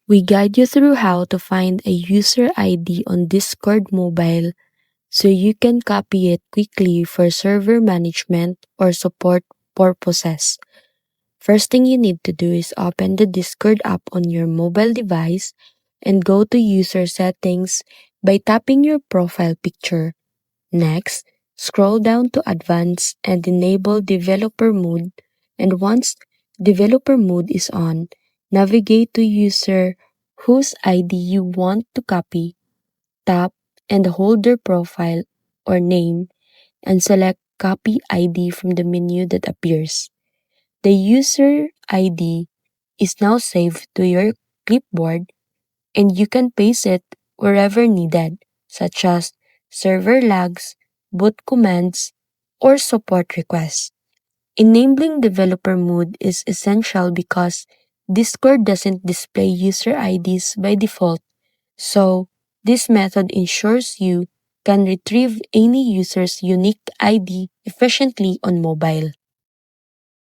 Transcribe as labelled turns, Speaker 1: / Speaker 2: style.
Speaker 1: We guide you through how to find a user ID on Discord Mobile so you can copy it quickly for server management or support purposes. First thing you need to do is open the Discord app on your mobile device and go to user settings by tapping your profile picture. Next, scroll down to advanced and enable developer mode, and once developer mode is on, navigate to user whose ID you want to copy, tap and hold their profile or name and select copy ID from the menu that appears. The user ID is now saved to your clipboard and you can paste it wherever needed, such as server logs, boot commands, or support requests. Enabling developer mode is essential because Discord doesn't display user IDs by default, so this method ensures you can retrieve any user's unique ID efficiently on mobile.